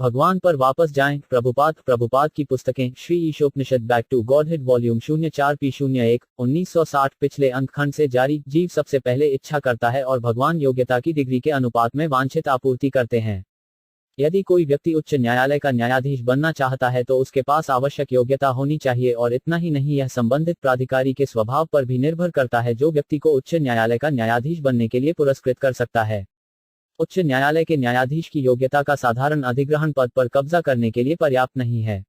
भगवान पर वापस जाएं। प्रभुपाद की पुस्तकें Shri Ishopanishad back to godhead volume 04p01 1960 पिछले अंकखंड से जारी। जीव सबसे पहले इच्छा करता है और भगवान योग्यता की डिग्री के अनुपात में वांछित आपूर्ति करते हैं। यदि कोई व्यक्ति उच्च न्यायालय का न्यायाधीश बनना चाहता है तो उसके पास आवश्यक योग्यता होनी चाहिए, और इतना ही नहीं, यह संबंधित प्राधिकारी के स्वभाव पर भी निर्भर करता है जो व्यक्ति को उच्च न्यायालय का न्यायाधीश बनने के लिए पुरस्कृत कर सकता है। उच्च न्यायालय के न्यायाधीश की योग्यता का साधारण अधिग्रहण पद पर कब्जा करने के लिए पर्याप्त नहीं है।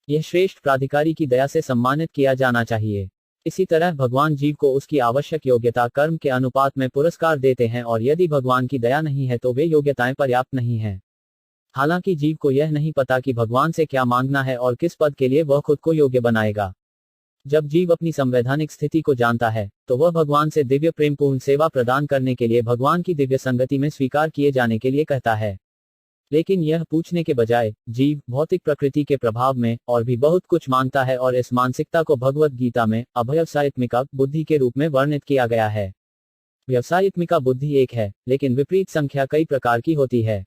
यह श्रेष्ठ प्राधिकारी की दया से सम्मानित किया जाना चाहिए। इसी तरह भगवान जीव को उसकी आवश्यक योग्यता कर्म के अनुपात में पुरस्कार देते हैं, और यदि भगवान की दया नहीं है तो वे योग्यताएं पर्याप्त नहीं हैं। हालांकि जीव को यह नहीं पता कि भगवान से क्या मांगना है और किस पद के लिए वह खुद को योग्य बनाएगा। जब जीव अपनी संवैधानिक स्थिति को जानता है तो वह भगवान से दिव्य प्रेमपूर्ण सेवा प्रदान करने के लिए भगवान की दिव्य संगति में स्वीकार किए जाने के लिए कहता है। लेकिन यह पूछने के बजाय जीव भौतिक प्रकृति के प्रभाव में और भी बहुत कुछ मांगता है, और इस मानसिकता को भगवद गीता में अभ्यवसायित्मिका बुद्धि के रूप में वर्णित किया गया है। व्यवसायित्मिका बुद्धि एक है, लेकिन विपरीत संख्या कई प्रकार की होती है।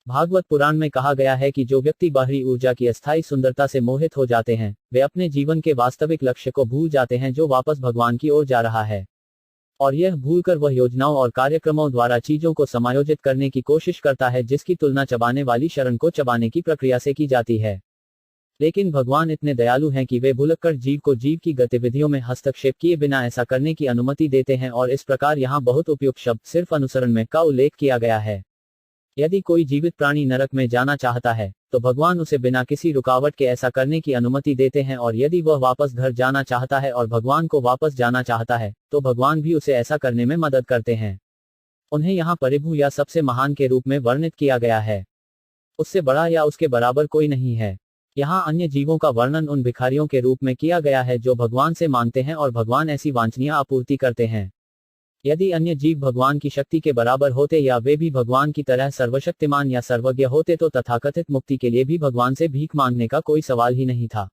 भागवत पुराण में कहा गया है कि जो व्यक्ति बाहरी ऊर्जा की अस्थायी सुंदरता से मोहित हो जाते हैं वे अपने जीवन के वास्तविक लक्ष्य को भूल जाते हैं जो वापस भगवान की ओर जा रहा है, और यह भूलकर वह योजनाओं और कार्यक्रमों द्वारा चीजों को समायोजित करने की कोशिश करता है जिसकी तुलना चबाने वाली शरण को चबाने की प्रक्रिया से की जाती है। लेकिन भगवान इतने दयालु हैं कि वे भुलक्कड़ जीव को जीव की गतिविधियों में हस्तक्षेप किए बिना ऐसा करने की अनुमति देते हैं, और इस प्रकार यहाँ बहुत उपयुक्त शब्द सिर्फ अनुसरण में का उल्लेख किया गया है। यदि कोई जीवित प्राणी नरक में जाना चाहता है तो भगवान उसे बिना किसी रुकावट के ऐसा करने की अनुमति देते हैं, और यदि वह वापस घर जाना चाहता है और भगवान को वापस जाना चाहता है तो भगवान भी उसे ऐसा करने में मदद करते हैं। उन्हें यहाँ परिभु या सबसे महान के रूप में वर्णित किया गया है। उससे बड़ा या उसके बराबर कोई नहीं है। यहाँ अन्य जीवों का वर्णन उन भिखारियों के रूप में किया गया है जो भगवान से मांगते हैं और भगवान ऐसी वांछनीय आपूर्ति करते हैं। यदि अन्य जीव भगवान की शक्ति के बराबर होते या वे भी भगवान की तरह सर्वशक्तिमान या सर्वज्ञ होते तो तथाकथित मुक्ति के लिए भी भगवान से भीख मांगने का कोई सवाल ही नहीं था।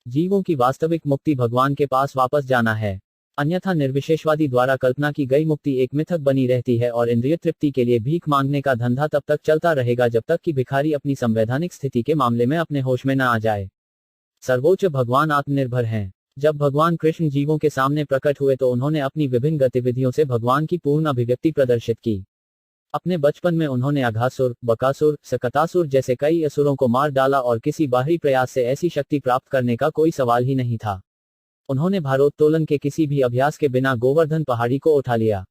जीवों की वास्तविक मुक्ति भगवान के पास वापस जाना है, अन्यथा निर्विशेषवादी द्वारा कल्पना की गई मुक्ति एक मिथक बनी रहती है, और इंद्रिय तृप्ति के लिए भीख मांगने का धंधा तब तक चलता रहेगा जब तक कि भिखारी अपनी संवैधानिक स्थिति के मामले में अपने होश में न आ जाए। सर्वोच्च भगवान आत्मनिर्भर हैं। जब भगवान कृष्ण जीवों के सामने प्रकट हुए तो उन्होंने अपनी विभिन्न गतिविधियों से भगवान की पूर्ण अभिव्यक्ति प्रदर्शित की। अपने बचपन में उन्होंने अघासुर, बकासुर, सकतासुर जैसे कई असुरों को मार डाला, और किसी बाहरी प्रयास से ऐसी शक्ति प्राप्त करने का कोई सवाल ही नहीं था। उन्होंने भारोत्तोलन के किसी भी अभ्यास के बिना गोवर्धन पहाड़ी को उठा लिया।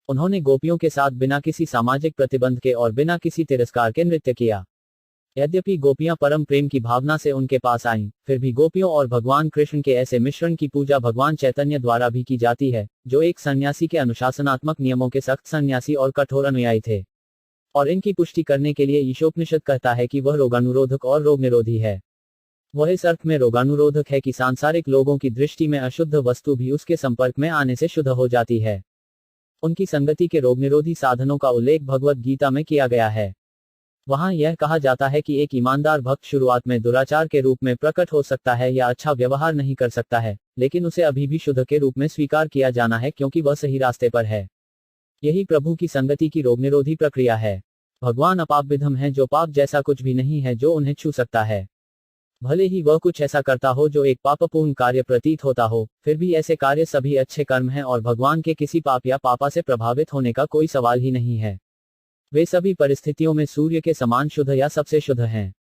उन्होंने गोपियों के साथ बिना किसी सामाजिक प्रतिबंध के और बिना किसी तिरस्कार के नृत्य किया। यद्यपि गोपियां परम प्रेम की भावना से उनके पास आईं, फिर भी गोपियों और भगवान कृष्ण के ऐसे मिश्रण की पूजा भगवान चैतन्य द्वारा भी की जाती है, जो एक सन्यासी के अनुशासनात्मक नियमों के सख्त सन्यासी और कठोर अनुयायी थे। और इनकी पुष्टि करने के लिए ईशोपनिषद कहता है कि वह रोगानुरोधक और रोग निरोधी है। वह इस अर्थ में रोगानुरोधक है कि सांसारिक लोगों की दृष्टि में अशुद्ध वस्तु भी उसके संपर्क में आने से शुद्ध हो जाती है। उनकी संगति के रोग निरोधी साधनों का उल्लेख भगवद गीता में किया गया है। वहां यह कहा जाता है कि एक ईमानदार भक्त शुरुआत में दुराचार के रूप में प्रकट हो सकता है या अच्छा व्यवहार नहीं कर सकता है, लेकिन उसे अभी भी शुद्ध के रूप में स्वीकार किया जाना है क्योंकि वह सही रास्ते पर है। यही प्रभु की संगति की रोग निरोधी प्रक्रिया है। भगवान अपापविधम है, जो पाप जैसा कुछ भी नहीं है जो उन्हें छू सकता है। भले ही वह कुछ ऐसा करता हो जो एक पापपूर्ण कार्य प्रतीत होता हो, फिर भी ऐसे कार्य सभी अच्छे कर्म हैं और भगवान के किसी पाप या पापा से प्रभावित होने का कोई सवाल ही नहीं है। वे सभी परिस्थितियों में सूर्य के समान शुद्ध या सबसे शुद्ध हैं।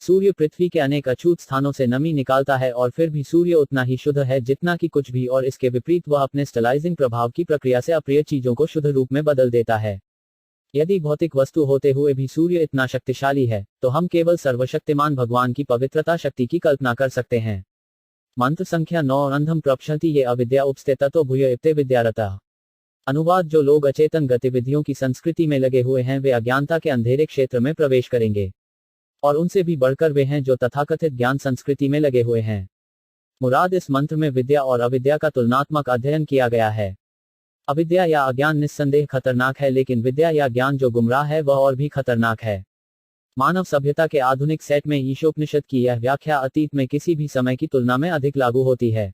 सूर्य पृथ्वी के अनेक अछूत स्थानों से नमी निकालता है और फिर भी सूर्य उतना ही शुद्ध है जितना कि कुछ भी, और इसके विपरीत वह अपने स्टलाइजिंग प्रभाव की प्रक्रिया से अप्रिय चीजों को शुद्ध रूप में बदल देता है। यदि भौतिक वस्तु होते हुए भी सूर्य इतना शक्तिशाली है तो हम केवल सर्वशक्तिमान भगवान की पवित्रता शक्ति की कल्पना कर सकते हैं। मंत्र संख्या 9 अंधम प्रपश्यति ये अविद्या उपस्थे ततो भूय इप्ते विद्यारतः। अनुवाद: जो लोग अचेतन गतिविधियों की संस्कृति में लगे हुए हैं वे अज्ञानता के अंधेरे क्षेत्र में प्रवेश करेंगे, और उनसे भी बढ़कर वे हैं जो तथाकथित ज्ञान संस्कृति में लगे हुए हैं। मुराद: इस मंत्र में विद्या और अविद्या का तुलनात्मक अध्ययन किया गया है। अविद्या या अज्ञान निस्संदेह खतरनाक है, लेकिन विद्या या ज्ञान जो गुमराह है वह और भी खतरनाक है। मानव सभ्यता के आधुनिक सेट में ईशोपनिषद की यह व्याख्या अतीत में किसी भी समय की तुलना में अधिक लागू होती है।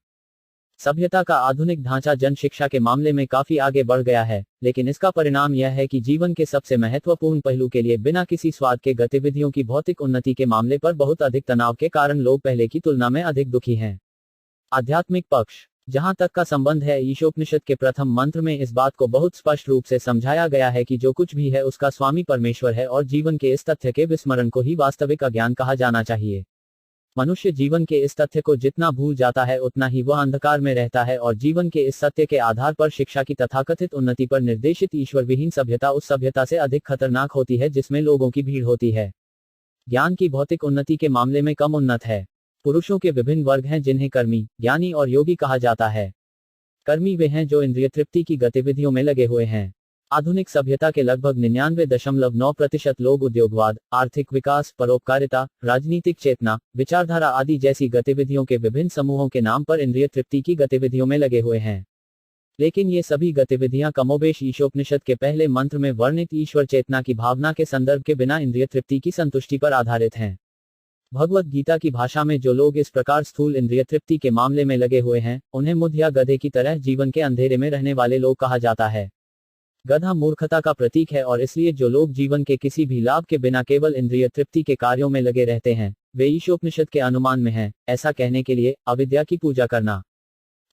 सभ्यता का आधुनिक ढांचा जन शिक्षा के मामले में काफी आगे बढ़ गया है, लेकिन इसका परिणाम यह है कि जीवन के सबसे महत्वपूर्ण पहलू के लिए बिना किसी स्वाद के गतिविधियों की भौतिक उन्नति के मामले पर बहुत अधिक तनाव के कारण लोग पहले की तुलना में अधिक दुखी हैं। आध्यात्मिक पक्ष। जहां तक का संबंध है, ईशोपनिषद के प्रथम मंत्र में इस बात को बहुत स्पष्ट रूप से समझाया गया है कि जो कुछ भी है उसका स्वामी परमेश्वर है और जीवन के इस तथ्य के विस्मरण को ही वास्तविक अज्ञान कहा जाना चाहिए। मनुष्य जीवन के इस तथ्य को जितना भूल जाता है उतना ही वह अंधकार में रहता है और जीवन के इस सत्य के आधार पर शिक्षा की तथाकथित उन्नति पर निर्देशित ईश्वर विहीन सभ्यता उस सभ्यता से अधिक खतरनाक होती है जिसमें लोगों की भीड़ होती है। ज्ञान की भौतिक उन्नति के मामले में कम उन्नत है। पुरुषों के विभिन्न वर्ग हैं जिन्हें कर्मी, ज्ञानी और योगी कहा जाता है। कर्मी वे हैं जो इंद्रिय तृप्ति की गतिविधियों में लगे हुए हैं। आधुनिक सभ्यता के लगभग 99.9% लोग उद्योगवाद, आर्थिक विकास, परोपकारिता, राजनीतिक चेतना, विचारधारा आदि जैसी गतिविधियों के विभिन्न समूहों के नाम पर इंद्रिय तृप्ति की गतिविधियों में लगे हुए हैं। लेकिन ये सभी गतिविधियां कमोबेश ईशोपनिषद के पहले मंत्र में वर्णित ईश्वर चेतना की भावना के संदर्भ के बिना इंद्रिय तृप्ति की संतुष्टि पर आधारित हैं। भगवत गीता की भाषा में जो लोग इस प्रकार स्थूल इंद्रिय तृप्ति के मामले में लगे हुए हैं, उन्हें मुद्ध या गधे की तरह जीवन के अंधेरे में रहने वाले लोग कहा जाता है। गधा मूर्खता का प्रतीक है और इसलिए जो लोग जीवन के किसी भी लाभ के बिना केवल इंद्रिय तृप्ति के कार्यों में लगे रहते हैं, वे ईशोपनिषद के अनुमान में हैं, ऐसा कहने के लिए अविद्या की पूजा करना।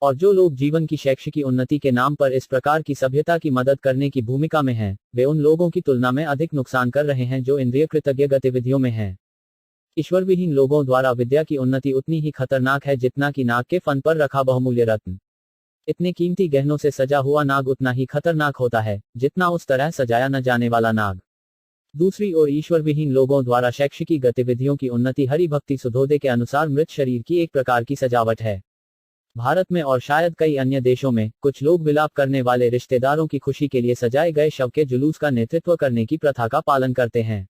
और जो लोग जीवन की शैक्षिक उन्नति के नाम पर इस प्रकार की सभ्यता की मदद करने की भूमिका में हैं, वे उन लोगों की तुलना में अधिक नुकसान कर रहे हैं जो इंद्रिय कृतज्ञ गतिविधियों में हैं। ईश्वर विहीन लोगों द्वारा विद्या की उन्नति उतनी ही खतरनाक है जितना कि नाग के फन पर रखा बहुमूल्य रत्न। इतने कीमती गहनों से सजा हुआ नाग उतना ही खतरनाक होता है जितना उस तरह सजाया न जाने वाला नाग। दूसरी ओर ईश्वर विहीन लोगों द्वारा शैक्षिकी गतिविधियों की उन्नति हरि भक्ति सुधोदे के अनुसार मृत शरीर की एक प्रकार की सजावट है। भारत में और शायद कई अन्य देशों में कुछ लोग विलाप करने वाले रिश्तेदारों की खुशी के लिए सजाए गए शव के जुलूस का नेतृत्व करने की प्रथा का पालन करते हैं।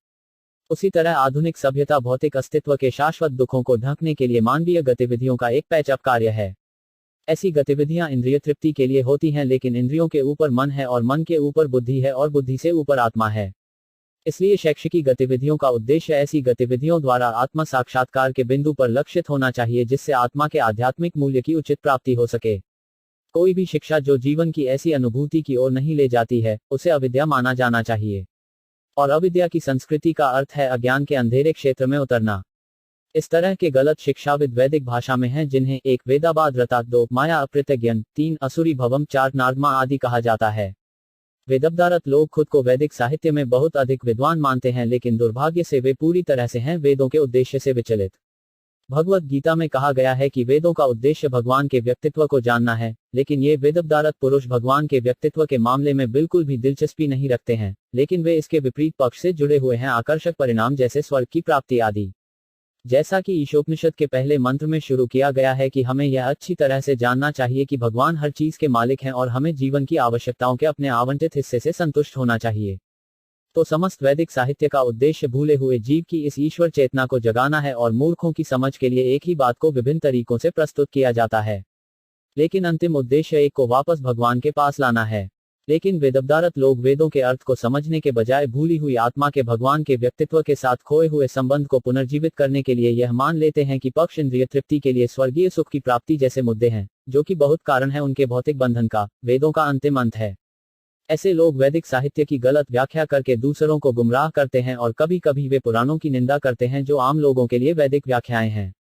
उसी तरह आधुनिक सभ्यता भौतिक अस्तित्व के शाश्वत दुखों को ढकने के लिए मानवीय गतिविधियों का एक पैचअप कार्य है। ऐसी गतिविधियां इंद्रिय तृप्ति के लिए होती हैं, लेकिन इंद्रियों के ऊपर मन है और मन के ऊपर बुद्धि है और बुद्धि से ऊपर आत्मा है। इसलिए शैक्षिकी गतिविधियों का उद्देश्य ऐसी गतिविधियों द्वारा आत्म साक्षात्कार के बिंदु पर लक्षित होना चाहिए जिससे आत्मा के आध्यात्मिक मूल्य की उचित प्राप्ति हो सके। कोई भी शिक्षा जो जीवन की ऐसी अनुभूति की ओर नहीं ले जाती है, उसे अविद्या माना जाना चाहिए। और अविद्या की संस्कृति का अर्थ है अज्ञान के अंधेरे क्षेत्र में उतरना। इस तरह के गलत शिक्षाविद वैदिक भाषा में हैं जिन्हें 1 वेदाबाद रता, 2 माया अप्रत्यज्ञन, 3 असुरी भवम, 4 नार्दमा आदि कहा जाता है। वेदब्दारत लोग खुद को वैदिक साहित्य में बहुत अधिक विद्वान मानते हैं, लेकिन दुर्भाग्य से वे पूरी तरह से हैं वेदों के उद्देश्य से विचलित। भगवत गीता में कहा गया है कि वेदों का उद्देश्य भगवान के व्यक्तित्व को जानना है, लेकिन ये वेदब्दारत पुरुष भगवान के व्यक्तित्व के मामले में बिल्कुल भी दिलचस्पी नहीं रखते हैं, लेकिन वे इसके विपरीत पक्ष से जुड़े हुए हैं, आकर्षक परिणाम जैसे स्वर्ग की प्राप्ति आदि। जैसा कि ईशोपनिषद के पहले मंत्र में शुरू किया गया है कि हमें यह अच्छी तरह से जानना चाहिए कि भगवान हर चीज के मालिक हैं और हमें जीवन की आवश्यकताओं के अपने आवंटित हिस्से से संतुष्ट होना चाहिए। तो समस्त वैदिक साहित्य का उद्देश्य भूले हुए जीव की इस ईश्वर चेतना को जगाना है और मूर्खों की समझ के लिए एक ही बात को विभिन्न तरीकों से प्रस्तुत किया जाता है, लेकिन अंतिम उद्देश्य एक को वापस भगवान के पास लाना है। लेकिन वेदब्दारत लोग वेदों के अर्थ को समझने के बजाय भूली हुई आत्मा के भगवान के व्यक्तित्व के साथ खोए हुए संबंध को पुनर्जीवित करने के लिए यह मान लेते हैं कि पक्ष इंद्रिय तृप्ति के लिए स्वर्गीय सुख की प्राप्ति जैसे मुद्दे हैं, जो कि बहुत कारण है उनके भौतिक बंधन का, वेदों का अंतिम अंत है। ऐसे लोग वैदिक साहित्य की गलत व्याख्या करके दूसरों को गुमराह करते हैं और कभी कभी वे पुराणों की निंदा करते हैं जो आम लोगों के लिए वैदिक व्याख्याएं हैं।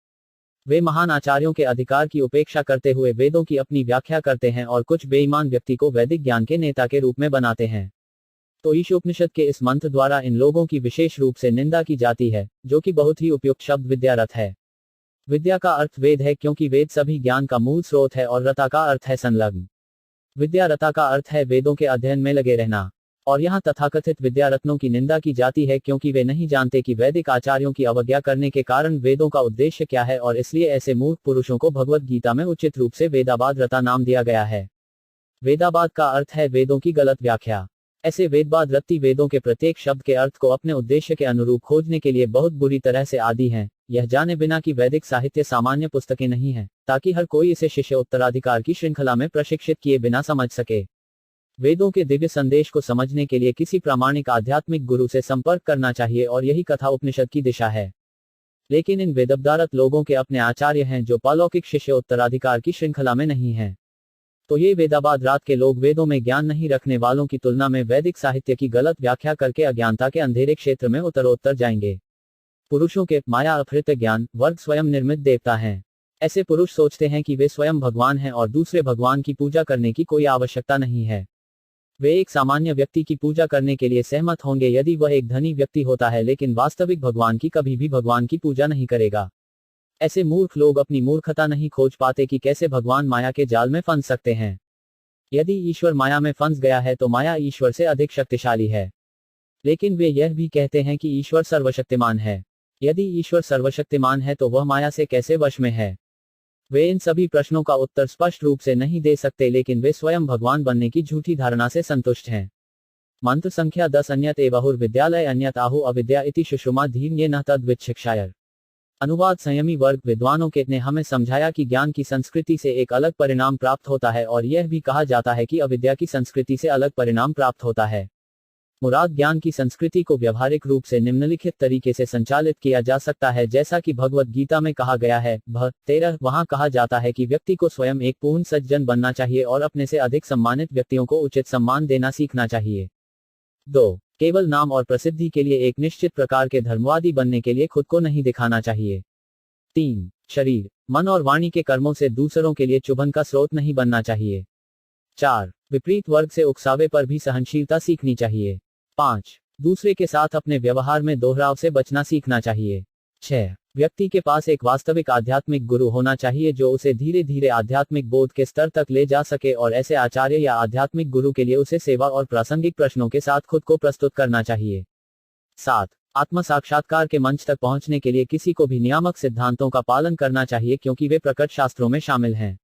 वे महान आचार्यों के अधिकार की उपेक्षा करते हुए वेदों की अपनी व्याख्या करते हैं और कुछ बेईमान व्यक्ति को वैदिक ज्ञान के नेता के रूप में बनाते हैं। तो ईशोपनिषद के इस मंत्र द्वारा इन लोगों की विशेष रूप से निंदा की जाती है, जो कि बहुत ही उपयुक्त शब्द विद्यारथ है। विद्या का अर्थ वेद है क्योंकि वेद सभी ज्ञान का मूल स्रोत है, और रता का अर्थ है संलग्न। विद्यारता का अर्थ है वेदों के अध्ययन में लगे रहना। और यहाँ तथाकथित विद्यारत्नों की निंदा की जाती है क्योंकि वे नहीं जानते कि वैदिक आचार्यों की अवज्ञा करने के कारण वेदों का उद्देश्य क्या है, और इसलिए ऐसे मूर्ख पुरुषों को भगवत गीता में उचित रूप से वेदाबाद रता नाम दिया गया है। वेदाबाद का अर्थ है वेदों की गलत व्याख्या। ऐसे वेदबाद रत्ती वेदों के प्रत्येक शब्द के अर्थ को अपने उद्देश्य के अनुरूप खोजने के लिए बहुत बुरी तरह से आदी हैं, यह जाने बिना कि वैदिक साहित्य सामान्य पुस्तकें नहीं हैं, ताकि हर कोई इसे शिष्य उत्तराधिकार की श्रृंखला में प्रशिक्षित किए बिना समझ सके। वेदों के दिव्य संदेश को समझने के लिए किसी प्रामाणिक आध्यात्मिक गुरु से संपर्क करना चाहिए, और यही कथा उपनिषद की दिशा है। लेकिन इन वेदवदारत लोगों के अपने आचार्य हैं जो पालौकिक शिष्य उत्तराधिकार की श्रृंखला में नहीं हैं। तो ये वेदाबाद रात के लोग वेदों में ज्ञान नहीं रखने वालों की तुलना में वैदिक साहित्य की गलत व्याख्या करके अज्ञानता के अंधेरे क्षेत्र में उत्तरोत्तर जाएंगे। पुरुषों के माया अपहृत ज्ञान वर्ग स्वयं निर्मित देवता हैं। ऐसे पुरुष सोचते हैं कि वे स्वयं भगवान हैं और दूसरे भगवान की पूजा करने की कोई आवश्यकता नहीं है। वे एक सामान्य व्यक्ति की पूजा करने के लिए सहमत होंगे यदि वह एक धनी व्यक्ति होता है, लेकिन वास्तविक भगवान की कभी भी भगवान की पूजा नहीं करेगा। ऐसे मूर्ख लोग अपनी मूर्खता नहीं खोज पाते कि कैसे भगवान माया के जाल में फंस सकते हैं। यदि ईश्वर माया में फंस गया है तो माया ईश्वर से अधिक शक्तिशाली है। लेकिन वे यह भी कहते हैं कि ईश्वर सर्वशक्तिमान है। यदि ईश्वर सर्वशक्तिमान है तो वह माया से कैसे वश में है? वे इन सभी प्रश्नों का उत्तर स्पष्ट रूप से नहीं दे सकते, लेकिन वे स्वयं भगवान बनने की झूठी धारणा से संतुष्ट हैं। मंत्र संख्या 10 अन्यत एवहुर विद्यालय अन्यत आहु अविद्या इति सुषुमा धीम ये न तद्वित शिक्षायर। अनुवाद संयमी वर्ग विद्वानों के ने हमें समझाया कि ज्ञान की संस्कृति से एक अलग परिणाम प्राप्त होता है और यह भी कहा जाता है कि अविद्या की संस्कृति से अलग परिणाम प्राप्त होता है। मुराद ज्ञान की संस्कृति को व्यवहारिक रूप से निम्नलिखित तरीके से संचालित किया जा सकता है जैसा कि भगवत गीता में कहा गया है। 13 वहां कहा जाता है कि व्यक्ति को स्वयं एक पूर्ण सज्जन बनना चाहिए और अपने से अधिक सम्मानित व्यक्तियों को उचित सम्मान देना सीखना चाहिए। 2 केवल नाम और प्रसिद्धि के लिए एक निश्चित प्रकार के धर्मवादी बनने के लिए खुद को नहीं दिखाना चाहिए। 3 शरीर, मन और वाणी के कर्मों से दूसरों के लिए चुभन का स्रोत नहीं बनना चाहिए। 4 विपरीत वर्ग से उकसावे पर भी सहनशीलता सीखनी चाहिए। 5 दूसरे के साथ अपने व्यवहार में दोहराव से बचना सीखना चाहिए। 6 व्यक्ति के पास एक वास्तविक आध्यात्मिक गुरु होना चाहिए जो उसे धीरे धीरे आध्यात्मिक बोध के स्तर तक ले जा सके और ऐसे आचार्य या आध्यात्मिक गुरु के लिए उसे सेवा और प्रासंगिक प्रश्नों के साथ खुद को प्रस्तुत करना चाहिए। 7 आत्म साक्षात्कार के मंच तक पहुंचने के लिए किसी को भी नियामक सिद्धांतों का पालन करना चाहिए क्योंकि वे प्रकट शास्त्रों में शामिल हैं।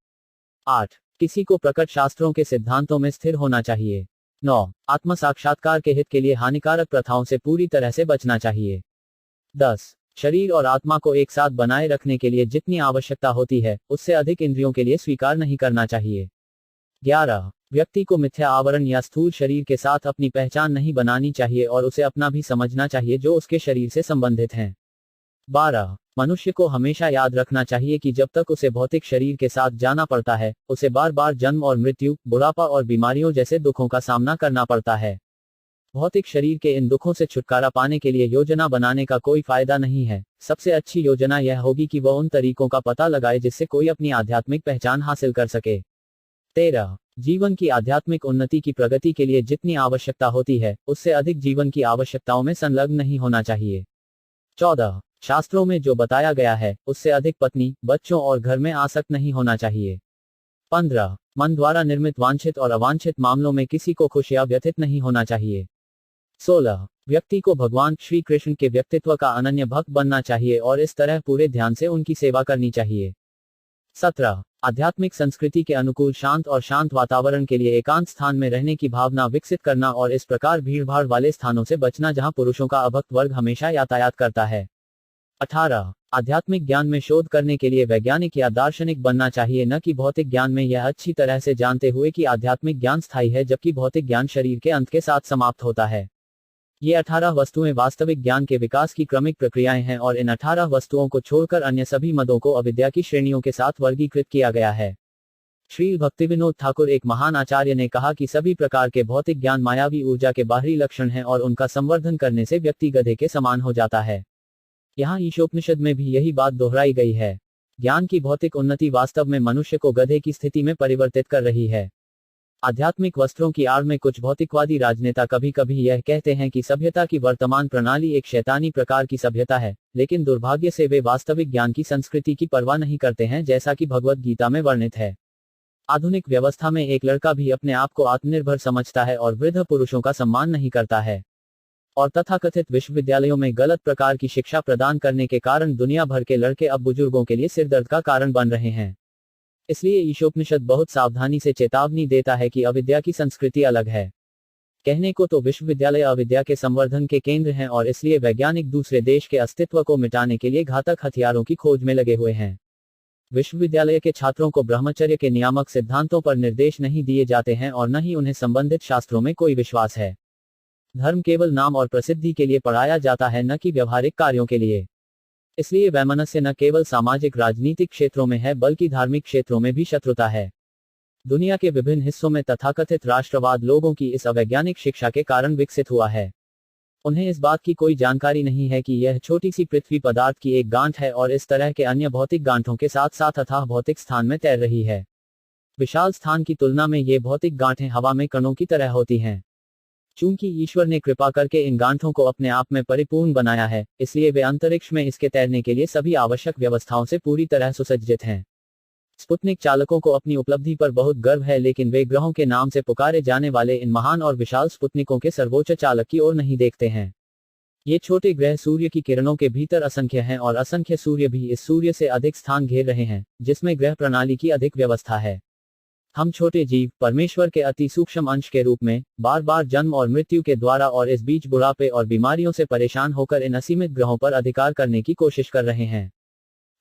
8 किसी को प्रकट शास्त्रों के सिद्धांतों में स्थिर होना चाहिए। 9 आत्म साक्षात्कार के हित के लिए हानिकारक प्रथाओं से पूरी तरह से बचना चाहिए। 10 शरीर और आत्मा को एक साथ बनाए रखने के लिए जितनी आवश्यकता होती है उससे अधिक इंद्रियों के लिए स्वीकार नहीं करना चाहिए। 11 व्यक्ति को मिथ्या आवरण या स्थूल शरीर के साथ अपनी पहचान नहीं बनानी चाहिए और उसे अपना भी समझना चाहिए जो उसके शरीर से संबंधित हैं। 12 मनुष्य को हमेशा याद रखना चाहिए कि जब तक उसे भौतिक शरीर के साथ जाना पड़ता है उसे बार बार जन्म और मृत्यु, बुढ़ापा और बीमारियों जैसे दुखों का सामना करना पड़ता है। भौतिक शरीर के इन दुखों से छुटकारा पाने के लिए योजना बनाने का कोई फायदा नहीं है। सबसे अच्छी योजना यह होगी कि वह उन तरीकों का पता लगाए जिससे कोई अपनी आध्यात्मिक पहचान हासिल कर सके। 13 जीवन की आध्यात्मिक उन्नति की प्रगति के लिए जितनी आवश्यकता होती है उससे अधिक जीवन की आवश्यकताओं में संलग्न नहीं होना चाहिए। 14 शास्त्रों में जो बताया गया है उससे अधिक पत्नी, बच्चों और घर में आसक्त नहीं होना चाहिए। 15 मन द्वारा निर्मित वांछित और अवांछित मामलों में किसी को खुश या व्यथित नहीं होना चाहिए। 16 व्यक्ति को भगवान श्री कृष्ण के व्यक्तित्व का अनन्य भक्त बनना चाहिए और इस तरह पूरे ध्यान से उनकी सेवा करनी चाहिए। 17 आध्यात्मिक संस्कृति के अनुकूल शांत और शांत वातावरण के लिए एकांत स्थान में रहने की भावना विकसित करना और इस प्रकार भीड़भाड़ वाले स्थानों से बचना जहां पुरुषों का अभक्त वर्ग हमेशा यातायात करता है। 18 आध्यात्मिक ज्ञान में शोध करने के लिए वैज्ञानिक या दार्शनिक बनना चाहिए, न कि भौतिक ज्ञान में यह अच्छी तरह से जानते हुए कि आध्यात्मिक ज्ञान स्थायी है जबकि भौतिक ज्ञान शरीर के अंत के साथ समाप्त होता है। ये 18 वस्तुएं वास्तविक ज्ञान के विकास की क्रमिक प्रक्रियाएं हैं और इन 18 वस्तुओं को छोड़कर अन्य सभी मदों को अविद्या की श्रेणियों के साथ वर्गीकृत किया गया है। श्री भक्तिविनोद ठाकुर एक महान आचार्य ने कहा कि सभी प्रकार के भौतिक ज्ञान मायावी ऊर्जा के बाहरी लक्षण हैं और उनका संवर्धन करने से व्यक्ति गधे के समान हो जाता है। यहाँ ईशोपनिषद में भी यही बात दोहराई गई है। ज्ञान की भौतिक उन्नति वास्तव में मनुष्य को गधे की स्थिति में परिवर्तित कर रही है। आध्यात्मिक वस्त्रों की आड़ में कुछ भौतिकवादी राजनेता कभी कभी यह कहते हैं कि सभ्यता की वर्तमान प्रणाली एक शैतानी प्रकार की सभ्यता है, लेकिन दुर्भाग्य से वे वास्तविक ज्ञान की संस्कृति की परवाह नहीं करते हैं जैसा कि भगवत गीता में वर्णित है। आधुनिक व्यवस्था में एक लड़का भी अपने आप को आत्मनिर्भर समझता है और वृद्ध पुरुषों का सम्मान नहीं करता है। और तथाकथित विश्वविद्यालयों में गलत प्रकार की शिक्षा प्रदान करने के कारण दुनिया भर के लड़के अब बुजुर्गों के लिए सिरदर्द का कारण बन रहे हैं। इसलिए ईशोपनिषद बहुत सावधानी से चेतावनी देता है कि अविद्या की संस्कृति अलग है। कहने को तो विश्वविद्यालय अविद्या के संवर्धन के केंद्र हैं और इसलिए वैज्ञानिक दूसरे देश के अस्तित्व को मिटाने के लिए घातक हथियारों की खोज में लगे हुए हैं। विश्वविद्यालय के छात्रों को ब्रह्मचर्य के नियामक सिद्धांतों पर निर्देश नहीं दिए जाते हैं और न ही उन्हें संबंधित शास्त्रों में कोई विश्वास है। धर्म केवल नाम और प्रसिद्धि के लिए पढ़ाया जाता है, न कि व्यवहारिक कार्यों के लिए। इसलिए वैमनस्य न केवल सामाजिक राजनीतिक क्षेत्रों में है बल्कि धार्मिक क्षेत्रों में भी शत्रुता है। दुनिया के विभिन्न हिस्सों में तथाकथित राष्ट्रवाद लोगों की इस अवैज्ञानिक शिक्षा के कारण विकसित हुआ है। उन्हें इस बात की कोई जानकारी नहीं है कि यह छोटी सी पृथ्वी पदार्थ की एक गांठ है और इस तरह के अन्य भौतिक गांठों के साथ साथ अथाह भौतिक स्थान में तैर रही है। विशाल स्थान की तुलना में ये भौतिक गांठें हवा में कणों की तरह होती हैं। चूंकि ईश्वर ने कृपा करके इन गांठों को अपने आप में परिपूर्ण बनाया है, इसलिए वे अंतरिक्ष में इसके तैरने के लिए सभी आवश्यक व्यवस्थाओं से पूरी तरह सुसज्जित हैं। स्पुतनिक चालकों को अपनी उपलब्धि पर बहुत गर्व है, लेकिन वे ग्रहों के नाम से पुकारे जाने वाले इन महान और विशाल स्पुतनिकों के सर्वोच्च चालक की ओर नहीं देखते हैं। ये छोटे ग्रह सूर्य की किरणों के भीतर असंख्य हैं और असंख्य सूर्य भी इस सूर्य से अधिक स्थान घेर रहे हैं, जिसमें ग्रह प्रणाली की अधिक व्यवस्था है। हम छोटे जीव परमेश्वर के अति सूक्ष्म अंश के रूप में बार बार जन्म और मृत्यु के द्वारा और इस बीच बुढ़ापे और बीमारियों से परेशान होकर इन असीमित ग्रहों पर अधिकार करने की कोशिश कर रहे हैं।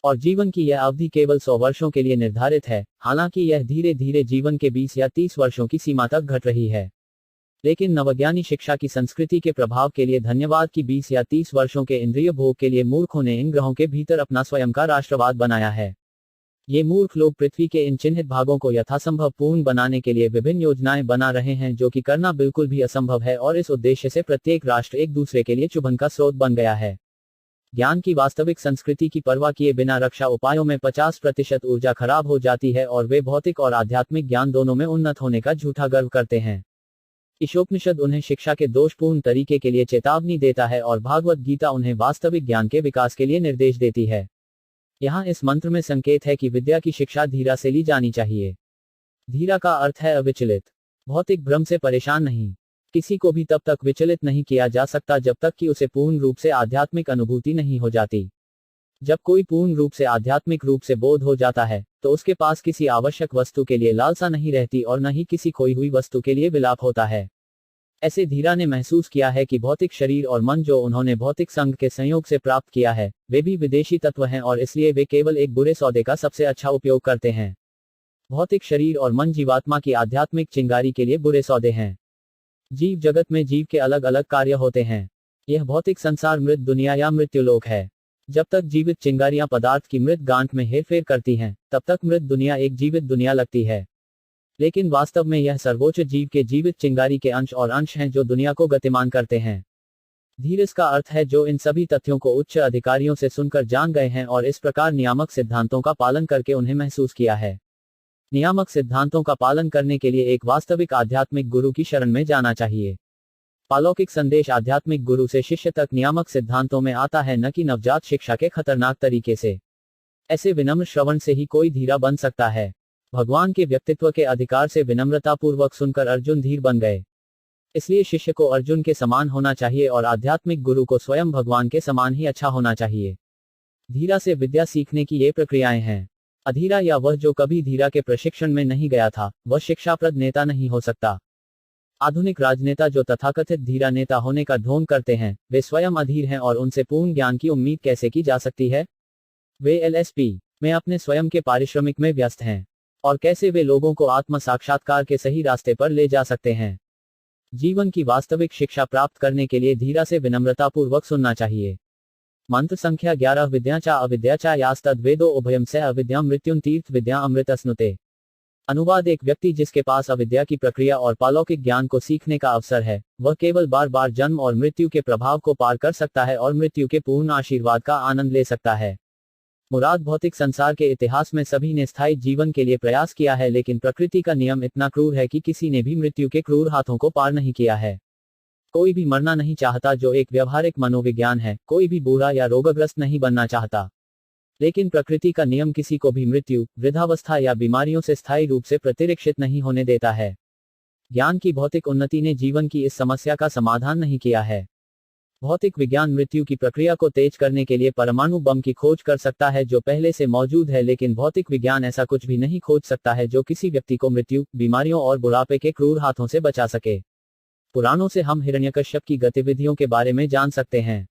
और जीवन की यह अवधि केवल 100 वर्षों के लिए निर्धारित है, हालांकि यह धीरे धीरे जीवन के 20 या 30 वर्षों की सीमा तक घट रही है। लेकिन नवज्ञानी शिक्षा की संस्कृति के प्रभाव के लिए धन्यवाद कि 20 या 30 वर्षों के इंद्रिय भोग के लिए मूर्खों ने इन ग्रहों के भीतर अपना स्वयं का राष्ट्रवाद बनाया है। ये मूर्ख लोग पृथ्वी के इन चिन्हित भागों को यथासंभव पूर्ण बनाने के लिए विभिन्न योजनाएं बना रहे हैं, जो कि करना बिल्कुल भी असंभव है, और इस उद्देश्य से प्रत्येक राष्ट्र एक दूसरे के लिए चुभन का स्रोत बन गया है। ज्ञान की वास्तविक संस्कृति की परवाह किए बिना रक्षा उपायों में 50% ऊर्जा खराब हो जाती है और वे भौतिक और आध्यात्मिक ज्ञान दोनों में उन्नत होने का झूठा गर्व करते हैं। ईशोपनिषद उन्हें शिक्षा के दोषपूर्ण तरीके के लिए चेतावनी देता है और भागवत गीता उन्हें वास्तविक ज्ञान के विकास के लिए निर्देश देती है। यहाँ इस मंत्र में संकेत है कि विद्या की शिक्षा धीरा से ली जानी चाहिए। धीरा का अर्थ है अविचलित, भौतिक भ्रम से परेशान नहीं। किसी को भी तब तक विचलित नहीं किया जा सकता जब तक कि उसे पूर्ण रूप से आध्यात्मिक अनुभूति नहीं हो जाती। जब कोई पूर्ण रूप से आध्यात्मिक रूप से बोध हो जाता है, तो उसके पास किसी आवश्यक वस्तु के लिए लालसा नहीं रहती और न ही किसी खोई हुई वस्तु के लिए विलाप होता है। ऐसे धीरा ने महसूस किया है कि भौतिक शरीर और मन जो उन्होंने भौतिक संघ के संयोग से प्राप्त किया है, वे भी विदेशी तत्व हैं और इसलिए वे केवल एक बुरे सौदे का सबसे अच्छा उपयोग करते हैं। भौतिक शरीर और मन जीवात्मा की आध्यात्मिक चिंगारी के लिए बुरे सौदे हैं। जीव जगत में जीव के अलग अलग कार्य होते हैं। यह भौतिक संसार मृत दुनिया या मृत्युलोक है। जब तक जीवित चिंगारियां पदार्थ की मृत गांठ में हेरफेर करती हैं, तब तक मृत दुनिया एक जीवित दुनिया लगती है। लेकिन वास्तव में यह सर्वोच्च जीव के जीवित चिंगारी के अंश और अंश हैं जो दुनिया को गतिमान करते हैं। धीरज का अर्थ है जो इन सभी तथ्यों को उच्च अधिकारियों से सुनकर जान गए हैं और इस प्रकार नियामक सिद्धांतों का पालन करके उन्हें महसूस किया है। नियामक सिद्धांतों का पालन करने के लिए एक वास्तविक आध्यात्मिक गुरु की शरण में जाना चाहिए। पालौकिक संदेश आध्यात्मिक गुरु से शिष्य तक नियामक सिद्धांतों में आता है, न कि नवजात शिक्षा के खतरनाक तरीके से। ऐसे विनम्र श्रवण से ही कोई धीरा बन सकता है। भगवान के व्यक्तित्व के अधिकार से विनम्रतापूर्वक सुनकर अर्जुन धीर बन गए। इसलिए शिष्य को अर्जुन के समान होना चाहिए और आध्यात्मिक गुरु को स्वयं भगवान के समान ही अच्छा होना चाहिए। धीरा से विद्या सीखने की ये प्रक्रियाएं हैं। अधीरा या वह जो कभी धीरा के प्रशिक्षण में नहीं गया था, वह शिक्षाप्रद नेता नहीं हो सकता। आधुनिक राजनेता जो तथाकथित धीरा नेता होने का ढोंग करते हैं, वे स्वयं अधीर हैं और उनसे पूर्ण ज्ञान की उम्मीद कैसे की जा सकती है? वे एलएसपी में अपने स्वयं के पारिश्रमिक में व्यस्त हैं। और कैसे वे लोगों को आत्म साक्षात्कार के सही रास्ते पर ले जा सकते हैं? जीवन की वास्तविक शिक्षा प्राप्त करने के लिए धीरा से विनम्रतापूर्वक सुनना चाहिए। मंत्र संख्या 11 विद्याचा अविद्याचा यास्तद वेदो उभयम स अविद्या मृत्युन तीर्थ विद्या अमृत स्नुते। अनुवाद: एक व्यक्ति जिसके पास अविद्या की प्रक्रिया और पालौकिक ज्ञान को सीखने का अवसर है, वह केवल बार बार जन्म और मृत्यु के प्रभाव को पार कर सकता है और मृत्यु के पूर्ण आशीर्वाद का आनंद ले सकता है। मुराद: भौतिक संसार के इतिहास में सभी ने स्थायी जीवन के लिए प्रयास किया है, लेकिन प्रकृति का नियम इतना क्रूर है कि किसी ने भी मृत्यु के क्रूर हाथों को पार नहीं किया है। कोई भी मरना नहीं चाहता, जो एक व्यवहारिक मनोविज्ञान है। कोई भी बूढ़ा या रोगग्रस्त नहीं बनना चाहता। लेकिन प्रकृति का नियम किसी को भी मृत्यु, वृद्धावस्था या बीमारियों से स्थायी रूप से प्रतिरक्षित नहीं होने देता है। ज्ञान की भौतिक उन्नति ने जीवन की इस समस्या का समाधान नहीं किया है। भौतिक विज्ञान मृत्यु की प्रक्रिया को तेज करने के लिए परमाणु बम की खोज कर सकता है जो पहले से मौजूद है, लेकिन भौतिक विज्ञान ऐसा कुछ भी नहीं खोज सकता है जो किसी व्यक्ति को मृत्यु, बीमारियों और बुढ़ापे के क्रूर हाथों से बचा सके। पुराणों से हम हिरण्यकश्यप की गतिविधियों के बारे में जान सकते हैं।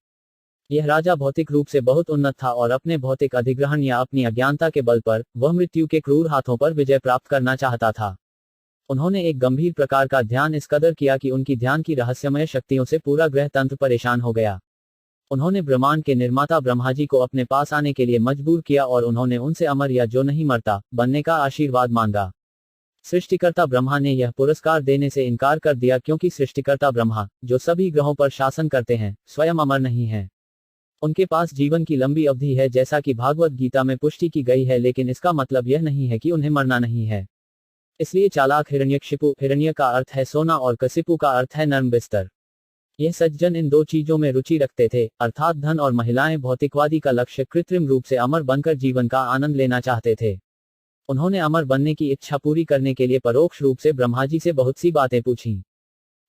यह राजा भौतिक रूप से बहुत उन्नत था और अपने भौतिक अधिग्रहण या अपनी अज्ञानता के बल पर वह मृत्यु के क्रूर हाथों पर विजय प्राप्त करना चाहता था। उन्होंने एक गंभीर प्रकार का ध्यान इस कदर किया कि उनकी ध्यान की रहस्यमय शक्तियों से पूरा ग्रह तंत्र परेशान हो गया। उन्होंने ब्रह्मांड के निर्माता ब्रह्मा जी को अपने पास आने के लिए मजबूर किया और उन्होंने उनसे अमर या जो नहीं मरता बनने का आशीर्वाद मांगा। सृष्टिकर्ता ब्रह्मा ने यह पुरस्कार देने से इनकार कर दिया क्योंकि सृष्टिकर्ता ब्रह्मा, जो सभी ग्रहों पर शासन करते हैं, स्वयं अमर नहीं है। उनके पास जीवन की लंबी अवधि है जैसा कि भागवत गीता में पुष्टि की गई है, लेकिन इसका मतलब यह नहीं है कि उन्हें मरना नहीं है। इसलिए चालाक हिरण्यकशिपु, हिरण्य का अर्थ है सोना और कशिपु का अर्थ है नर्म बिस्तर। यह सज्जन इन दो चीजों में रुचि रखते थे, अर्थात धन और महिलाएं। भौतिकवादी का लक्ष्य कृत्रिम रूप से अमर बनकर जीवन का आनंद लेना चाहते थे। उन्होंने अमर बनने की इच्छा पूरी करने के लिए परोक्ष रूप से ब्रह्मा जी से बहुत सी बातें पूछी।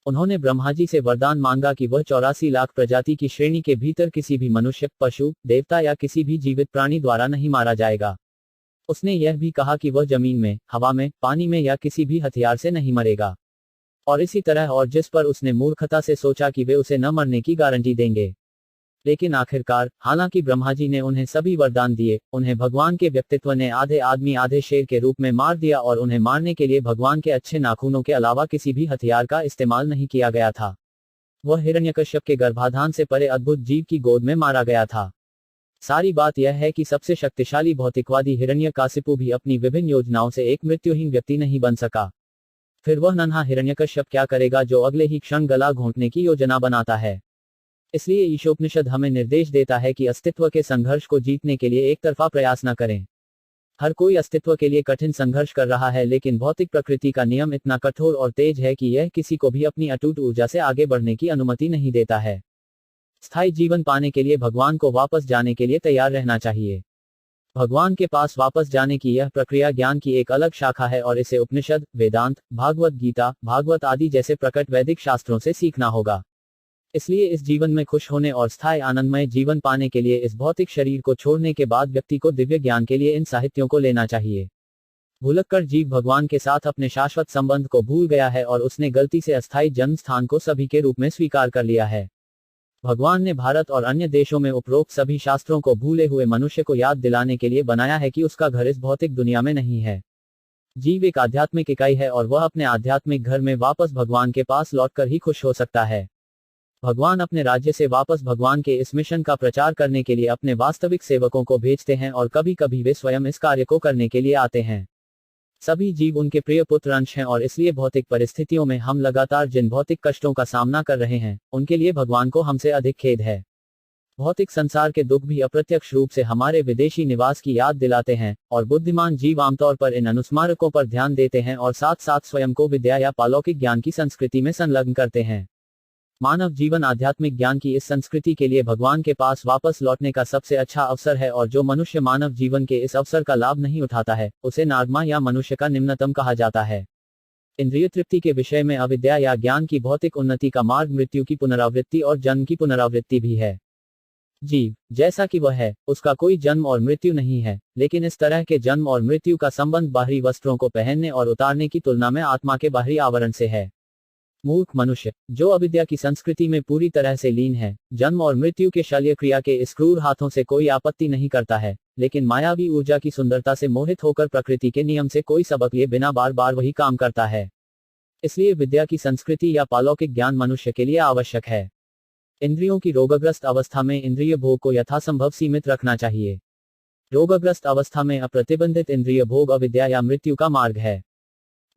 उन्होंने ब्रह्मा जी से वरदान मांगा कि वह 84 लाख प्रजाति की श्रेणी के भीतर किसी भी मनुष्य, पशु, देवता या किसी भी जीवित प्राणी द्वारा नहीं मारा जाएगा। उसने यह भी कहा कि वह जमीन में, हवा में, पानी में या किसी भी हथियार से नहीं मरेगा। और इसी तरह और जिस पर उसने मूर्खता से सोचा कि वे उसे न मरने की गारंटी देंगे। लेकिन आखिरकार, हालांकि ब्रह्मा जी ने उन्हें सभी वरदान दिए, उन्हें भगवान के व्यक्तित्व ने आधे आदमी आधे शेर के रूप में मार दिया और उन्हें मारने के लिए भगवान के अच्छे नाखूनों के अलावा किसी भी हथियार का इस्तेमाल नहीं किया गया था। वह हिरण्यकश्यप के गर्भाधान से परे अद्भुत जीव की गोद में मारा गया था। सारी बात यह है कि सबसे शक्तिशाली भौतिकवादी हिरण्यकाशिपु भी अपनी विभिन्न योजनाओं से एक मृत्युहीन व्यक्ति नहीं बन सका। फिर वह नन्हा हिरण्यकश्यप क्या करेगा जो अगले ही क्षण गला घोंटने की योजना बनाता है। इसलिए ईशोपनिषद हमें निर्देश देता है कि अस्तित्व के संघर्ष को जीतने के लिए एक तरफा प्रयास न करें। हर कोई अस्तित्व के लिए कठिन संघर्ष कर रहा है, लेकिन भौतिक प्रकृति का नियम इतना कठोर और तेज है कि यह किसी को भी अपनी अटूट ऊर्जा से आगे बढ़ने की अनुमति नहीं देता है। स्थायी जीवन पाने के लिए भगवान को वापस जाने के लिए तैयार रहना चाहिए। भगवान के पास वापस जाने की यह प्रक्रिया ज्ञान की एक अलग शाखा है और इसे उपनिषद, वेदांत, भागवत गीता, भागवत आदि जैसे प्रकट वैदिक शास्त्रों से सीखना होगा। इसलिए इस जीवन में खुश होने और स्थायी आनंदमय जीवन पाने के लिए इस भौतिक शरीर को छोड़ने के बाद व्यक्ति को दिव्य ज्ञान के लिए इन साहित्यों को लेना चाहिए। भूलक्कर जीव भगवान के साथ अपने शाश्वत संबंध को भूल गया है और उसने गलती से अस्थायी जन्म स्थान को सभी के रूप में स्वीकार कर लिया है। भगवान ने भारत और अन्य देशों में उपरोक्त सभी शास्त्रों को भूले हुए मनुष्य को याद दिलाने के लिए बनाया है कि उसका घर इस भौतिक दुनिया में नहीं है। जीव एक आध्यात्मिक इकाई है और वह अपने आध्यात्मिक घर में वापस भगवान के पास लौटकर ही खुश हो सकता है। भगवान अपने राज्य से वापस भगवान के इस मिशन का प्रचार करने के लिए अपने वास्तविक सेवकों को भेजते हैं और कभी कभी वे स्वयं इस कार्य को करने के लिए आते हैं। सभी जीव उनके प्रिय पुत्र अंश हैं और इसलिए भौतिक परिस्थितियों में हम लगातार जिन भौतिक कष्टों का सामना कर रहे हैं, उनके लिए भगवान को हमसे अधिक खेद है। भौतिक संसार के दुख भी अप्रत्यक्ष रूप से हमारे विदेशी निवास की याद दिलाते हैं और बुद्धिमान जीव आमतौर पर इन अनुस्मारकों पर ध्यान देते हैं और साथ साथ स्वयं को विद्या या पालौकिक ज्ञान की संस्कृति में संलग्न करते हैं। मानव जीवन आध्यात्मिक ज्ञान की इस संस्कृति के लिए भगवान के पास वापस लौटने का सबसे अच्छा अवसर है और जो मनुष्य मानव जीवन के इस अवसर का लाभ नहीं उठाता है, उसे नागमा या मनुष्य का निम्नतम कहा जाता है। इंद्रिय तृप्ति के विषय में अविद्या या ज्ञान की भौतिक उन्नति का मार्ग मृत्यु की पुनरावृत्ति और जन्म की पुनरावृत्ति भी है। जीव जैसा कि वह है, उसका कोई जन्म और मृत्यु नहीं है, लेकिन इस तरह के जन्म और मृत्यु का संबंध बाहरी वस्त्रों को पहनने और उतारने की तुलना में आत्मा के बाहरी आवरण से है। मूर्ख मनुष्य, जो अविद्या की संस्कृति में पूरी तरह से लीन है, जन्म और मृत्यु के शल्य क्रिया के इस क्रूर हाथों से कोई आपत्ति नहीं करता है, लेकिन मायावी ऊर्जा की सुंदरता से मोहित होकर प्रकृति के नियम से कोई सबक लिए बिना बार बार वही काम करता है। इसलिए विद्या की संस्कृति या पालौकिक ज्ञान मनुष्य के लिए आवश्यक है। इंद्रियों की रोगग्रस्त अवस्था में इंद्रिय भोग को यथासंभव सीमित रखना चाहिए। रोगग्रस्त अवस्था में अप्रतिबंधित इंद्रिय भोग अविद्या या मृत्यु का मार्ग है।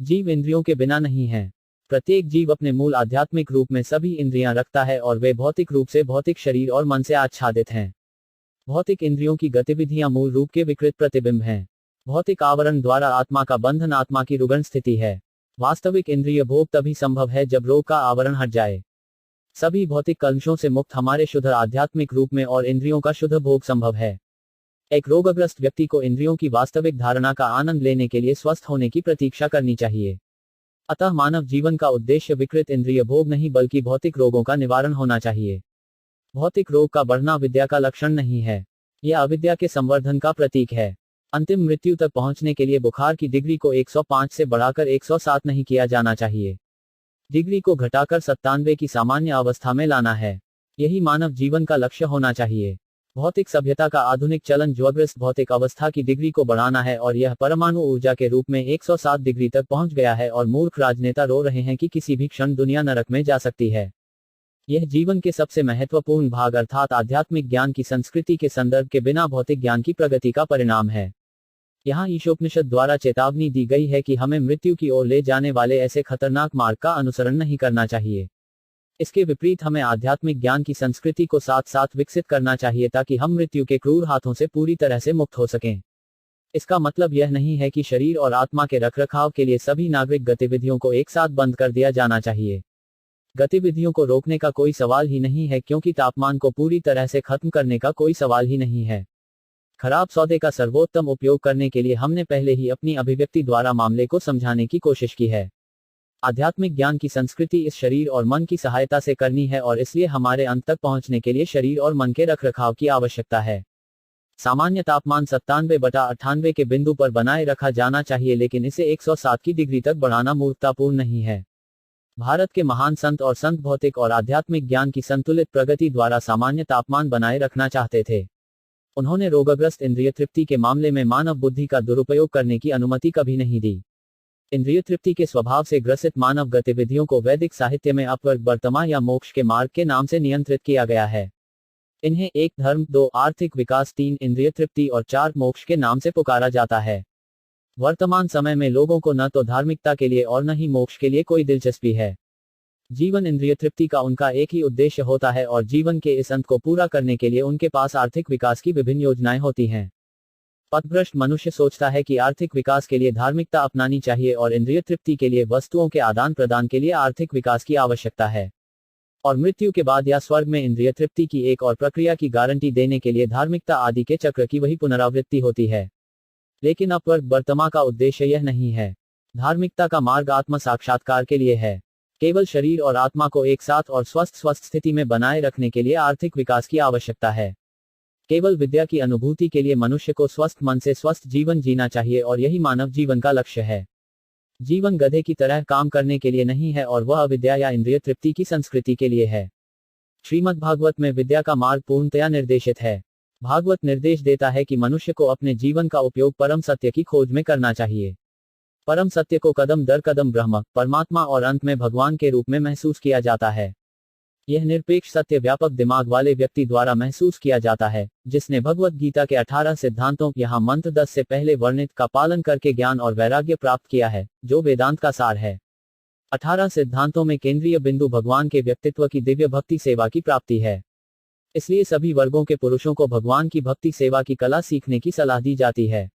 जीव इंद्रियों के बिना नहीं है। प्रत्येक जीव अपने मूल आध्यात्मिक रूप में सभी इंद्रियां रखता है और वे भौतिक रूप से भौतिक शरीर और मन से आच्छादित हैं। भौतिक इंद्रियों की गतिविधियां मूल रूप के विकृत प्रतिबिंब हैं। भौतिक आवरण द्वारा आत्मा का बंधन आत्मा की रुग्ण स्थिति है। वास्तविक इंद्रिय भोग तभी संभव है जब रोग का आवरण हट जाए। सभी भौतिक कलंशों से मुक्त हमारे शुद्ध आध्यात्मिक रूप में और इंद्रियों का शुद्ध भोग संभव है। एक रोगग्रस्त व्यक्ति को इंद्रियों की वास्तविक धारणा का आनंद लेने के लिए स्वस्थ होने की प्रतीक्षा करनी चाहिए। अतः मानव जीवन का उद्देश्य विकृत इंद्रिय भोग नहीं बल्कि भौतिक रोगों का निवारण होना चाहिए। भौतिक रोग का बढ़ना विद्या का लक्षण नहीं है, यह अविद्या के संवर्धन का प्रतीक है। अंतिम मृत्यु तक पहुंचने के लिए बुखार की डिग्री को 105 से बढ़ाकर 107 नहीं किया जाना चाहिए। डिग्री को घटाकर 97 की सामान्य अवस्था में लाना है। यही मानव जीवन का लक्ष्य होना चाहिए। भौतिक सभ्यता का आधुनिक चलन ज्वग्रस्त भौतिक अवस्था की डिग्री को बढ़ाना है और यह परमाणु ऊर्जा के रूप में 107 डिग्री तक पहुंच गया है और मूर्ख राजनेता रो रहे हैं कि किसी भी क्षण दुनिया नरक में जा सकती है। यह जीवन के सबसे महत्वपूर्ण भाग अर्थात आध्यात्मिक ज्ञान की संस्कृति के संदर्भ के बिना भौतिक ज्ञान की प्रगति का परिणाम है। यहाँ ईशोपनिषद द्वारा चेतावनी दी गई है कि हमें मृत्यु की ओर ले जाने वाले ऐसे खतरनाक मार्ग का अनुसरण नहीं करना चाहिए। इसके विपरीत हमें आध्यात्मिक ज्ञान की संस्कृति को साथ साथ विकसित करना चाहिए ताकि हम मृत्यु के क्रूर हाथों से पूरी तरह से मुक्त हो सकें। इसका मतलब यह नहीं है कि शरीर और आत्मा के रखरखाव के लिए सभी नागरिक गतिविधियों को एक साथ बंद कर दिया जाना चाहिए। गतिविधियों को रोकने का कोई सवाल ही नहीं है, क्योंकि तापमान को पूरी तरह से खत्म करने का कोई सवाल ही नहीं है। खराब सौदे का सर्वोत्तम उपयोग करने के लिए हमने पहले ही अपनी अभिव्यक्ति द्वारा मामले को समझाने की कोशिश की है। आध्यात्मिक ज्ञान की संस्कृति इस शरीर और मन की सहायता से करनी है और इसलिए हमारे अंत तक पहुंचने के लिए शरीर और मन के रखरखाव की आवश्यकता है। सामान्य तापमान 97/98 के बिंदु पर बनाए रखा जाना चाहिए, लेकिन इसे 107 की डिग्री तक बढ़ाना मूर्खतापूर्ण नहीं है। भारत के महान संत और संत भौतिक और आध्यात्मिक ज्ञान की संतुलित प्रगति द्वारा सामान्य तापमान बनाए रखना चाहते थे। उन्होंने रोगग्रस्त इंद्रिय तृप्ति के मामले में मानव बुद्धि का दुरुपयोग करने की अनुमति कभी नहीं दी। इंद्रिय तृप्ति के स्वभाव से ग्रसित मानव गतिविधियों को वैदिक साहित्य में अपवर्ग वर्तमा या मोक्ष के मार्ग के नाम से नियंत्रित किया गया है। इन्हें 1 धर्म, 2 आर्थिक विकास, 3 इंद्रिय तृप्ति और 4 मोक्ष के नाम से पुकारा जाता है। वर्तमान समय में लोगों को न तो धार्मिकता के लिए और न ही मोक्ष के लिए कोई दिलचस्पी है। जीवन इंद्रिय तृप्ति का उनका एक ही उद्देश्य होता है और जीवन के इस अंत को पूरा करने के लिए उनके पास आर्थिक विकास की विभिन्न योजनाएं होती हैं। पथभ्रष्ट मनुष्य सोचता है कि आर्थिक विकास के लिए धार्मिकता अपनानी चाहिए और इंद्रिय तृप्ति के लिए वस्तुओं के आदान प्रदान के लिए आर्थिक विकास की आवश्यकता है। और मृत्यु के बाद या स्वर्ग में इंद्रिय तृप्ति की एक और प्रक्रिया की गारंटी देने के लिए धार्मिकता आदि के चक्र की वही पुनरावृत्ति होती है। लेकिन अपवर्ग वर्तमा का उद्देश्य यह नहीं है। धार्मिकता का मार्ग आत्म साक्षात्कार के लिए है। केवल शरीर और आत्मा को एक साथ और स्वस्थ स्थिति में बनाए रखने के लिए आर्थिक विकास की आवश्यकता है। केवल विद्या की अनुभूति के लिए मनुष्य को स्वस्थ मन से स्वस्थ जीवन जीना चाहिए और यही मानव जीवन का लक्ष्य है। जीवन गधे की तरह काम करने के लिए नहीं है और वह अविद्या या इंद्रिय तृप्ति की संस्कृति के लिए है। श्रीमद् भागवत में विद्या का मार्ग पूर्णतया निर्देशित है। भागवत निर्देश देता है कि मनुष्य को अपने जीवन का उपयोग परम सत्य की खोज में करना चाहिए। परम सत्य को कदम दर कदम ब्रह्म, परमात्मा और अंत में भगवान के रूप में महसूस किया जाता है। यह निरपेक्ष सत्य व्यापक दिमाग वाले व्यक्ति द्वारा महसूस किया जाता है, जिसने भगवत गीता के 18 सिद्धांतों, यहाँ मंत्र 10 से पहले वर्णित, का पालन करके ज्ञान और वैराग्य प्राप्त किया है, जो वेदांत का सार है। 18 सिद्धांतों में केंद्रीय बिंदु भगवान के व्यक्तित्व की दिव्य भक्ति सेवा की प्राप्ति है। इसलिए सभी वर्गों के पुरुषों को भगवान की भक्ति सेवा की कला सीखने की सलाह दी जाती है।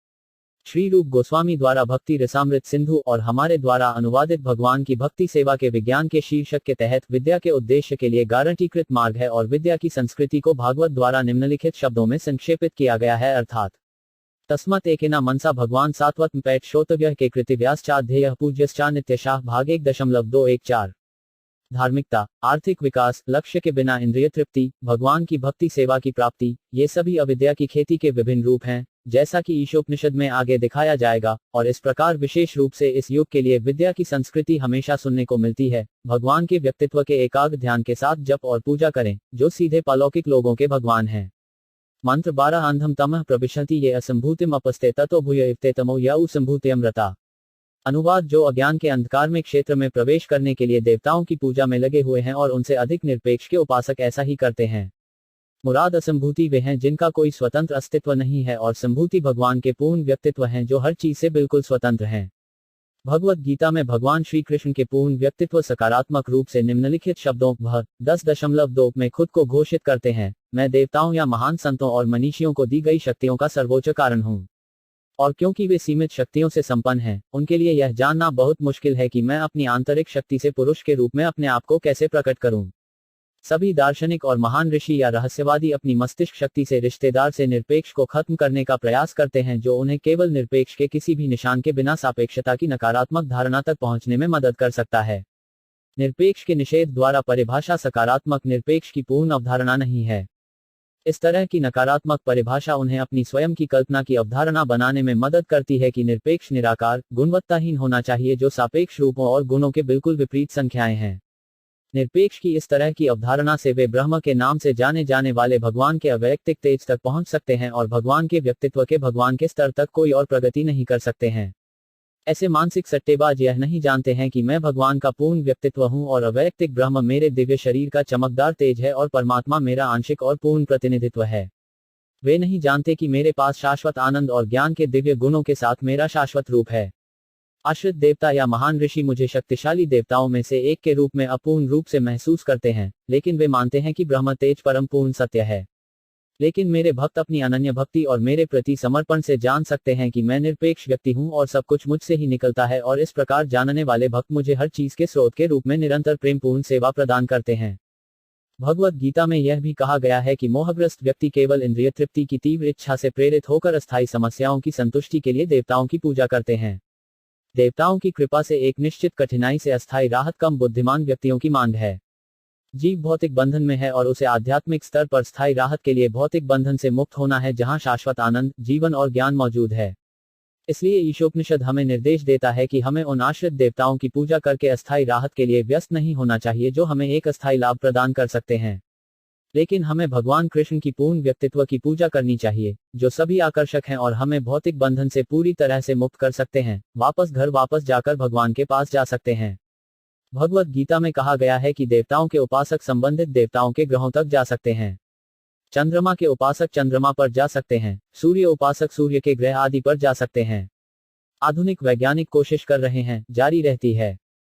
श्री रूप गोस्वामी द्वारा भक्ति रसामृत सिंधु और हमारे द्वारा अनुवादित भगवान की भक्ति सेवा के विज्ञान के शीर्षक के तहत विद्या के उद्देश्य के लिए गारंटीकृत मार्ग है और विद्या की संस्कृति को भागवत द्वारा निम्नलिखित शब्दों में संक्षेपित किया गया है, अर्थात तस्मत् एकेना मनसा भगवान सात्वत पैट श्रोतव्य के कृतिव्याश्चाध्येय पूज्यश्चा नित्यशाह भाग 1.214। धार्मिकता, आर्थिक विकास, लक्ष्य के बिना इंद्रिय तृप्ति, भगवान की भक्ति सेवा की प्राप्ति, ये सभी अविद्या की खेती के विभिन्न रूप हैं, जैसा कि ईशोपनिषद में आगे दिखाया जाएगा। और इस प्रकार विशेष रूप से इस युग के लिए विद्या की संस्कृति हमेशा सुनने को मिलती है। भगवान के व्यक्तित्व के एकाग्र ध्यान के साथ जप और पूजा करें, जो सीधे पालौकिक लोगों के भगवान हैं। मंत्र 12 अंधम तमः प्रविशन्ति ये असंभूतिम अपस्ते ततो भूय इफ्तेतमो या उसंभूतियम रता। अनुवाद, जो अज्ञान के अंधकार में क्षेत्र में प्रवेश करने के लिए देवताओं की पूजा में लगे हुए हैं और उनसे अधिक निरपेक्ष के उपासक ऐसा ही करते हैं। मुराद असंभूति वे हैं जिनका कोई स्वतंत्र अस्तित्व नहीं है और संभूति भगवान के पूर्ण व्यक्तित्व हैं जो हर चीज से बिल्कुल स्वतंत्र हैं। भगवत गीता में भगवान श्री कृष्ण के पूर्ण व्यक्तित्व सकारात्मक रूप से निम्नलिखित शब्दों 10.2 में खुद को घोषित करते हैं, मैं देवताओं या महान संतों और मनीषियों को दी गई शक्तियों का सर्वोच्च कारण हूँ। और क्योंकि वे सीमित शक्तियों से संपन्न हैं, उनके लिए यह जानना बहुत मुश्किल है कि मैं अपनी आंतरिक शक्ति से पुरुष के रूप में अपने आप को कैसे प्रकट करूं। सभी दार्शनिक और महान ऋषि या रहस्यवादी अपनी मस्तिष्क शक्ति से रिश्तेदार से निरपेक्ष को खत्म करने का प्रयास करते हैं, जो उन्हें केवल निरपेक्ष के किसी भी निशान के बिना सापेक्षता की नकारात्मक धारणा तक पहुंचने में मदद कर सकता है। निरपेक्ष के निषेध द्वारा परिभाषा सकारात्मक निरपेक्ष की पूर्ण अवधारणा नहीं है। इस तरह की नकारात्मक परिभाषा उन्हें अपनी स्वयं की कल्पना की अवधारणा बनाने में मदद करती है कि निरपेक्ष निराकार, गुणवत्ताहीन होना चाहिए, जो सापेक्ष रूपों और गुणों के बिल्कुल विपरीत संख्याएं हैं। निरपेक्ष की इस तरह की अवधारणा से वे ब्रह्म के नाम से जाने जाने वाले भगवान के अवैयक्तिक तेज तक पहुंच सकते हैं और भगवान के व्यक्तित्व के भगवान के स्तर तक कोई और प्रगति नहीं कर सकते हैं। ऐसे मानसिक सट्टेबाज यह नहीं जानते हैं कि मैं भगवान का पूर्ण व्यक्तित्व हूं और अवैयक्तिक ब्रह्म मेरे दिव्य शरीर का चमकदार तेज है और परमात्मा मेरा आंशिक और पूर्ण प्रतिनिधित्व है। वे नहीं जानते कि मेरे पास शाश्वत आनंद और ज्ञान के दिव्य गुणों के साथ मेरा शाश्वत रूप है। आश्रित देवता या महान ऋषि मुझे शक्तिशाली देवताओं में से एक के रूप में अपूर्ण रूप से महसूस करते हैं, लेकिन वे मानते हैं कि ब्रह्म तेज परम पूर्ण सत्य है। लेकिन मेरे भक्त अपनी अनन्य भक्ति और मेरे प्रति समर्पण से जान सकते हैं कि मैं निरपेक्ष व्यक्ति हूं और सब कुछ मुझसे ही निकलता है, और इस प्रकार जानने वाले भक्त मुझे हर चीज के स्रोत के रूप में निरंतर प्रेमपूर्ण सेवा प्रदान करते हैं। भगवत गीता में यह भी कहा गया है कि मोहग्रस्त व्यक्ति केवल इंद्रिय तृप्ति की तीव्र इच्छा से प्रेरित होकर अस्थायी समस्याओं की संतुष्टि के लिए देवताओं की पूजा करते हैं। देवताओं की कृपा से एक निश्चित कठिनाई से अस्थायी राहत कम बुद्धिमान व्यक्तियों की मांग है। जीव भौतिक बंधन में है और उसे आध्यात्मिक स्तर पर स्थायी राहत के लिए भौतिक बंधन से मुक्त होना है, जहां शाश्वत आनंद, जीवन और ज्ञान मौजूद है। इसलिए ईशोपनिषद हमें निर्देश देता है कि हमें उन आश्रित देवताओं की पूजा करके अस्थायी राहत के लिए व्यस्त नहीं होना चाहिए जो हमें एक अस्थायी लाभ प्रदान कर सकते हैं, लेकिन हमें भगवान कृष्ण की पूर्ण व्यक्तित्व की पूजा करनी चाहिए, जो सभी आकर्षक हैं और हमें भौतिक बंधन से पूरी तरह से मुक्त कर सकते हैं। वापस घर वापस जाकर भगवान के पास जा सकते हैं। भगवत गीता में कहा गया है कि देवताओं के उपासक संबंधित देवताओं के ग्रहों तक जा सकते हैं। चंद्रमा के उपासक चंद्रमा पर जा सकते हैं, सूर्य उपासक सूर्य के ग्रह आदि पर जा सकते हैं। आधुनिक वैज्ञानिक कोशिश कर रहे हैं, जारी रहती है।